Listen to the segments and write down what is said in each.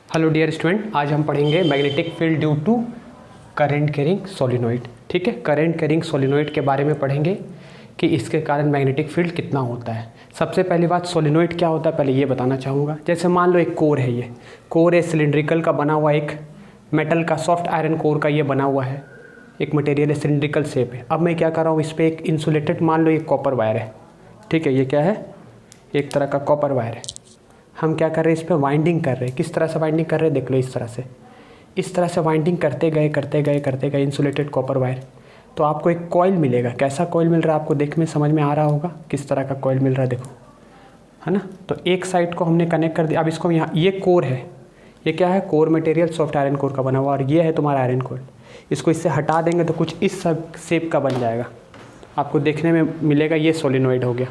Hello dear student, आज हम पढ़ेंगे magnetic field due to current carrying solenoid. ठीक है, करंट कैरिंग सोलिनॉइड के बारे में पढ़ेंगे कि इसके कारण मैग्नेटिक फील्ड कितना होता है। सबसे पहली बात, सोलिनॉइड क्या होता है पहले ये बताना चाहूँगा। जैसे मान लो एक कोर है, ये कोर है सिलिंड्रिकल का बना हुआ, एक मेटल का सॉफ्ट आयरन कोर का ये बना हुआ है, एक मटेरियल है, सिलिंड्रिकल शेप है। अब मैं क्या कर रहा हूँ, इस पर एक इंसुलेटेड मान लो एक कॉपर वायर है। ठीक है, ये क्या है, एक तरह का कॉपर वायर है। हम क्या कर रहे हैं, इस पर वाइंडिंग कर रहे हैं। किस तरह से वाइंडिंग कर रहे हैं, देख लो, इस तरह से वाइंडिंग करते गए इंसुलेटेड कॉपर वायर, तो आपको एक कॉइल मिलेगा। कैसा कॉइल मिल रहा है आपको देखने में समझ में आ रहा होगा किस तरह का कॉइल मिल रहा है, देखो, है ना। तो एक साइड को हमने कनेक्ट कर दिया। अब इसको यहाँ, ये कोर है, ये क्या है, core material soft iron core का बना हुआ, और ये है तुम्हारा आयरन कोर। इसको इससे हटा देंगे तो कुछ इस सब शेप का बन जाएगा, आपको देखने में मिलेगा। ये सोलिनॉइड हो गया।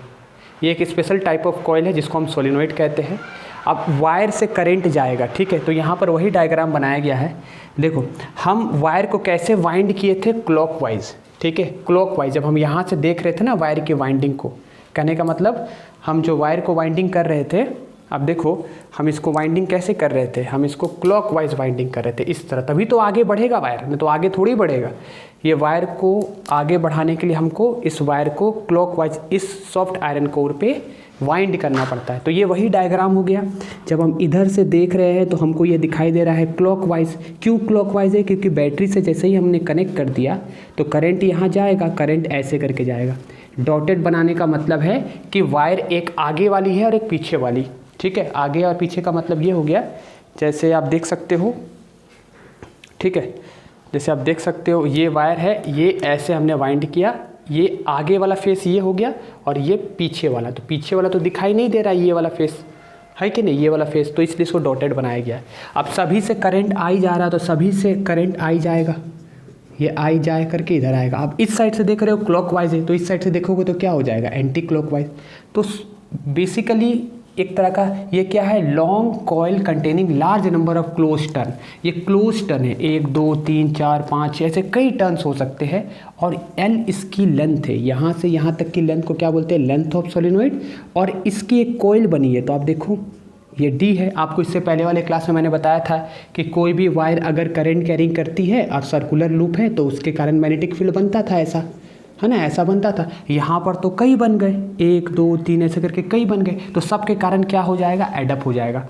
ये एक स्पेशल टाइप ऑफ कॉइल है जिसको हम सोलिनॉइड कहते हैं। अब वायर से करंट जाएगा, ठीक है, तो यहाँ पर वही डायग्राम बनाया गया है। देखो, हम वायर को कैसे वाइंड किए थे, क्लॉकवाइज। ठीक है, क्लॉकवाइज। जब हम यहाँ से देख रहे थे ना वायर की वाइंडिंग को, कहने का मतलब हम जो वायर को वाइंडिंग कर रहे थे, अब देखो हम इसको वाइंडिंग कैसे कर रहे थे, हम इसको क्लॉकवाइज वाइंडिंग कर रहे थे इस तरह, तभी तो आगे बढ़ेगा वायर, नहीं तो आगे थोड़ी बढ़ेगा। ये वायर को आगे बढ़ाने के लिए हमको इस वायर को क्लॉकवाइज इस सॉफ्ट आयरन कोर पे वाइंड करना पड़ता है। तो ये वही डायग्राम हो गया। जब हम इधर से देख रहे हैं तो हमको ये दिखाई दे रहा है क्लॉकवाइज। क्यों क्लॉकवाइज है, क्योंकि बैटरी से जैसे ही हमने कनेक्ट कर दिया तो करंट यहाँ जाएगा, करंट ऐसे करके जाएगा। डॉटेड बनाने का मतलब है कि वायर एक आगे वाली है और एक पीछे वाली। ठीक है, आगे और पीछे का मतलब ये हो गया, जैसे आप देख सकते हो। ठीक है, जैसे आप देख सकते हो ये वायर है, ये ऐसे हमने वाइंड किया, ये आगे वाला फेस ये हो गया और ये पीछे वाला। तो पीछे वाला तो दिखाई नहीं दे रहा, ये वाला फेस है कि नहीं, ये वाला फेस, तो इसलिए इसको डॉटेड बनाया गया है। अब सभी से करंट आई जा रहा है तो सभी से करंट आई जाएगा, ये आई जाए करके इधर आएगा। अब इस साइड से देख रहे हो क्लॉकवाइज है, तो इस साइड से देखोगे तो क्या हो जाएगा, एंटी क्लॉकवाइज। तो बेसिकली एक तरह का ये क्या है, long coil containing large number of close turn. ये क्लोज टर्न है, 1 2 3 4 5 ऐसे कई टर्न्स हो सकते हैं, और L इसकी लेंथ है, यहाँ से यहाँ तक की लेंथ को क्या बोलते हैं, लेंथ ऑफ सोलिनॉइड। और इसकी एक कॉइल बनी है, तो आप देखो ये D है। आपको इससे पहले वाले क्लास में मैंने बताया था कि कोई भी वायर अगर करंट कैरिंग करती है और सर्कुलर लूप है तो उसके कारण मैग्नेटिक फील्ड बनता था, ऐसा है ना, ऐसा बनता था। यहाँ पर तो कई बन गए, 1 2 3 ऐसे करके कई बन गए, तो सबके कारण क्या हो जाएगा, एडअप हो जाएगा।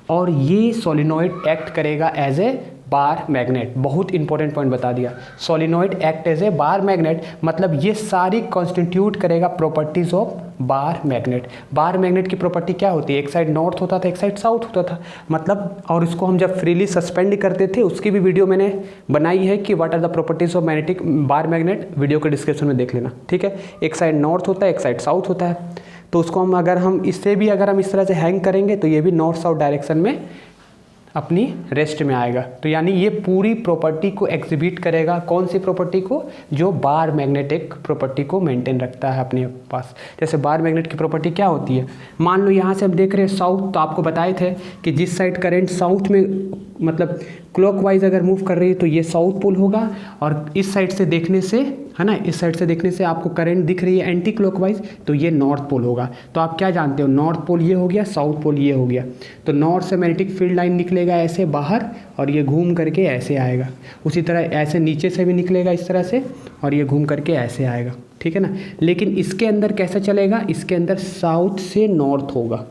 और ये सोलिनॉइड एक्ट करेगा एज ए बार मैग्नेट। बहुत इंपॉर्टेंट पॉइंट बता दिया, solenoid act as a bar magnet, मतलब ये सारी कॉन्स्टिट्यूट करेगा properties of bar magnet. Bar magnet की प्रॉपर्टी क्या होती है, एक साइड नॉर्थ होता था, एक साइड साउथ होता था, मतलब, और इसको हम जब फ्रीली सस्पेंड करते थे उसकी भी वीडियो मैंने बनाई है कि what are the properties of magnetic bar magnet, video के डिस्क्रिप्शन में देख लेना। ठीक है, एक साइड नॉर्थ होता है, एक साइड साउथ होता है, तो उसको हम अगर हम इससे भी अगर हम इस तरह से हैंग करेंगे तो ये भी नॉर्थ साउथ डायरेक्शन में अपनी रेस्ट में आएगा। तो यानी ये पूरी प्रॉपर्टी को एग्जिबिट करेगा, कौन सी प्रॉपर्टी को, जो बार मैग्नेटिक प्रॉपर्टी को मेंटेन रखता है अपने पास। जैसे बार मैग्नेट की प्रॉपर्टी क्या होती है, मान लो यहाँ से हम देख रहे हैं साउथ, तो आपको बताए थे कि जिस साइड करंट साउथ में मतलब क्लॉकवाइज अगर मूव कर रही है तो ये साउथ पोल होगा, और इस साइड से देखने से, है ना, इस साइड से देखने से आपको करंट दिख रही है एंटी क्लॉकवाइज, तो ये नॉर्थ पोल होगा। तो आप क्या जानते हो, नॉर्थ पोल ये हो गया, साउथ पोल ये हो गया। तो नॉर्थ से मैग्नेटिक फील्ड लाइन निकलेगा ऐसे बाहर, और ये घूम करके ऐसे आएगा। उसी तरह ऐसे नीचे से भी निकलेगा इस तरह से, और ये घूम करके ऐसे आएगा। ठीक है ना, लेकिन इसके अंदर कैसा चलेगा, इसके अंदर साउथ से नॉर्थ होगा।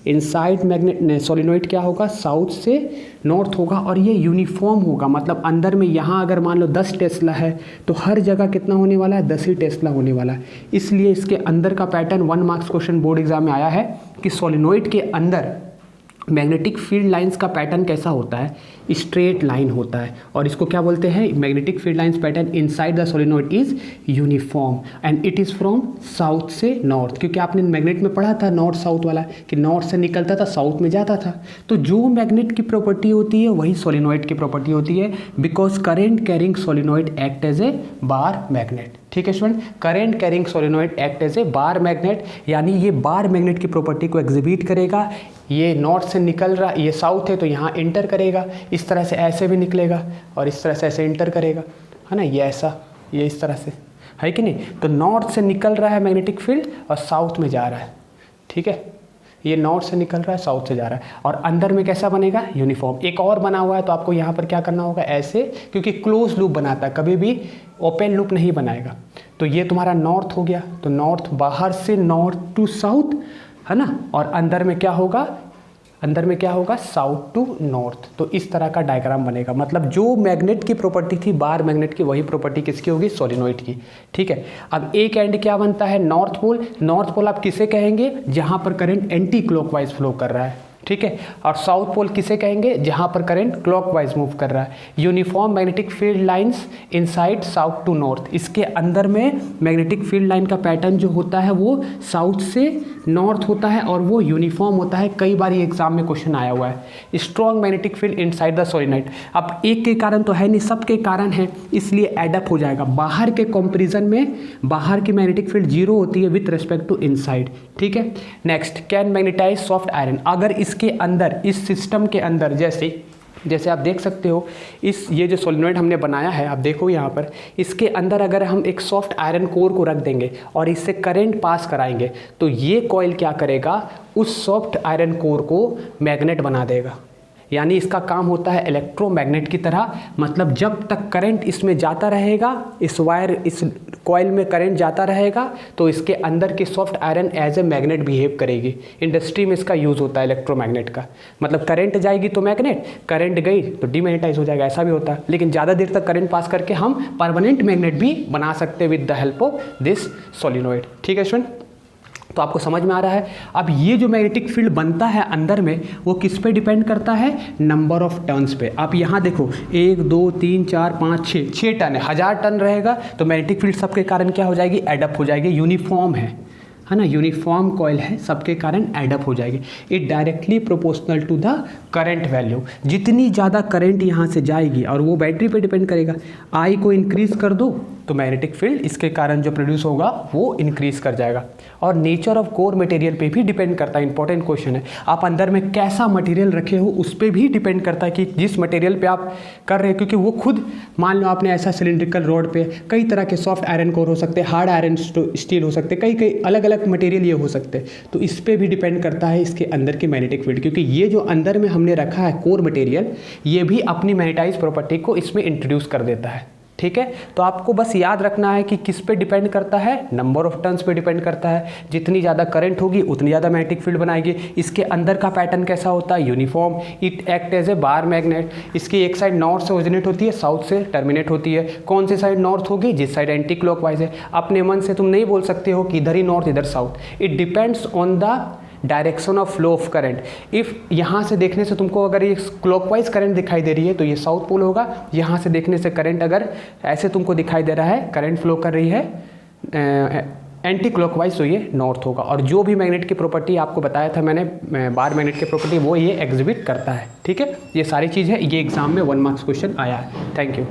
इनसाइड मैग्नेट सोलिनॉइड क्या होगा, साउथ से नॉर्थ होगा, और ये यूनिफॉर्म होगा। मतलब अंदर में यहाँ अगर मान लो 10 टेस्ला है तो हर जगह कितना होने वाला है, 10 ही टेस्ला होने वाला है। इसलिए इसके अंदर का pattern 1 marks question board exam में आया है कि सोलिनॉइड के अंदर मैग्नेटिक फील्ड लाइंस का पैटर्न कैसा होता है, स्ट्रेट लाइन होता है, और इसको क्या बोलते हैं, magnetic field lines pattern inside the solenoid is uniform and it is from south से नॉर्थ। क्योंकि आपने मैग्नेट में पढ़ा था नॉर्थ साउथ वाला, कि नॉर्थ से निकलता था साउथ में जाता था। तो जो मैग्नेट की प्रॉपर्टी होती है वही सोलिनॉइड की प्रॉपर्टी होती है, because current carrying solenoid act as a bar magnet. ठीक है student, current carrying solenoid act as a bar magnet, यानी ये बार मैग्नेट की प्रॉपर्टी को एग्जिबिट करेगा। ये नॉर्थ से निकल रहा, ये साउथ है तो यहाँ इंटर करेगा, इस तरह से ऐसे भी निकलेगा और इस तरह से ऐसे इंटर करेगा, है ना, ये ऐसा, ये इस तरह से, है कि नहीं। तो नॉर्थ से निकल रहा है मैग्नेटिक फील्ड और साउथ में जा रहा है। ठीक है, ये नॉर्थ से निकल रहा है, साउथ से जा रहा है, और अंदर में कैसा बनेगा, यूनिफॉर्म। एक और बना हुआ है तो आपको यहाँ पर क्या करना होगा, ऐसे, क्योंकि क्लोज लूप बनाता है, कभी भी ओपन लूप नहीं बनाएगा। तो ये तुम्हारा नॉर्थ हो गया, तो नॉर्थ बाहर से नॉर्थ टू साउथ है ना, और अंदर में क्या होगा, अंदर में क्या होगा, साउथ टू नॉर्थ। तो इस तरह का डायग्राम बनेगा। मतलब जो मैग्नेट की प्रॉपर्टी थी बार मैग्नेट की, वही प्रॉपर्टी किसकी होगी, सोलिनॉइड की। ठीक है, अब एक एंड क्या बनता है, नॉर्थ पोल। नॉर्थ पोल आप किसे कहेंगे, जहां पर करंट एंटी क्लॉकवाइज फ्लो कर रहा है। ठीक है, और साउथ पोल किसे कहेंगे, जहां पर करंट क्लॉकवाइज मूव कर रहा है। Uniform magnetic field lines inside south to north. इसके अंदर में मैग्नेटिक फील्ड लाइन का पैटर्न जो होता है वो साउथ से नॉर्थ होता है और वो यूनिफॉर्म होता है। कई बार ये एग्जाम में क्वेश्चन आया हुआ है। Strong magnetic field inside the solenoid. अब एक के कारण तो है नहीं, सबके कारण है, इसलिए एडअप हो जाएगा। बाहर के कंपेरिजन में बाहर की मैग्नेटिक फील्ड जीरो होती है विथ रिस्पेक्ट टू इनसाइड। ठीक है, next, can magnetize soft iron. अगर इसके अंदर, इस सिस्टम के अंदर, जैसे आप देख सकते हो, ये जो सोलिनॉइड हमने बनाया है, आप देखो यहाँ पर, इसके अंदर अगर हम एक सॉफ्ट आयरन कोर को रख देंगे और इससे करंट पास कराएंगे तो ये कॉइल क्या करेगा, उस सॉफ्ट आयरन कोर को मैग्नेट बना देगा। यानी इसका काम होता है इलेक्ट्रोमैग्नेट की तरह। मतलब जब तक करंट इसमें जाता रहेगा, इस वायर, इस कॉइल में करंट जाता रहेगा, तो इसके अंदर की soft iron as a magnet behave करेगी। इंडस्ट्री में इसका यूज़ होता है इलेक्ट्रोमैग्नेट का। मतलब करंट जाएगी तो मैग्नेट, करंट गई तो डीमैग्नेटाइज हो जाएगा, ऐसा भी होता है। लेकिन ज़्यादा देर तक करंट पास करके हम परमानेंट मैग्नेट भी बना सकते हैं with the help of this solenoid. ठीक है स्टूडेंट, तो आपको समझ में आ रहा है। अब ये जो मैग्नेटिक फील्ड बनता है अंदर में, वो किस पे डिपेंड करता है, नंबर ऑफ टर्न्स पे। आप यहाँ देखो, 1 2 3 4 5 6 टर्न है, 1000 टर्न रहेगा तो मैग्नेटिक फील्ड सबके कारण क्या हो जाएगी, एडअप हो जाएगी। यूनिफॉर्म है ना, यूनिफॉर्म कॉइल है, सबके कारण एडअप हो जाएगी। It directly proportional to the current value. जितनी ज़्यादा करंट यहाँ से जाएगी, और वो बैटरी पे डिपेंड करेगा, आई को इंक्रीज कर दो तो मैग्नेटिक फील्ड इसके कारण जो प्रोड्यूस होगा वो इंक्रीज कर जाएगा। और नेचर ऑफ कोर मटेरियल पे भी डिपेंड करता है। इंपॉर्टेंट क्वेश्चन है, आप अंदर में कैसा मटेरियल रखे हो उस पर भी डिपेंड करता है कि जिस मटेरियल पे आप कर रहे हो। क्योंकि वो खुद, मान लो आपने ऐसा सिलिंड्रिकल रोड पे कई तरह के सॉफ्ट आयरन कोर हो सकते हैं, हार्ड आयरन स्टील हो सकते हैं, कई अलग अलग मटेरियल ये हो सकते हैं। तो इस पर भी डिपेंड करता है इसके अंदर की मैग्नेटिक फील्ड। क्योंकि ये जो अंदर में हमने रखा है कोर मटेरियल, ये भी अपनी मैग्नेटाइज प्रॉपर्टी को इसमें इंट्रोड्यूस कर देता है। ठीक है, तो आपको बस याद रखना है कि किस पे डिपेंड करता है, नंबर ऑफ टर्न्स पे डिपेंड करता है। जितनी ज़्यादा करंट होगी उतनी ज़्यादा मैग्नेटिक फील्ड बनाएगी। इसके अंदर का पैटर्न कैसा होता है, uniform. It act as a bar magnet. इसकी एक साइड नॉर्थ से ओरिजिनेट होती है, साउथ से टर्मिनेट होती है। कौन सी साइड नॉर्थ होगी, जिस साइड एंटी क्लॉकवाइज है। अपने मन से तुम नहीं बोल सकते हो कि इधर ही नॉर्थ इधर south. It depends on the direction of flow of current. If यहाँ से देखने से तुमको अगर ये क्लॉकवाइज करंट दिखाई दे रही है तो ये साउथ पोल होगा। यहाँ से देखने से करंट अगर ऐसे तुमको दिखाई दे रहा है, करंट फ्लो कर रही है एंटी क्लॉकवाइज, तो ये नॉर्थ होगा। और जो भी मैग्नेट की प्रॉपर्टी आपको बताया था मैंने, बार मैग्नेट की प्रॉपर्टी, वो ये एग्जिबिट करता है। ठीक है, ये सारी चीज़ है, ये एग्जाम में 1 मार्क्स क्वेश्चन आया है। Thank you.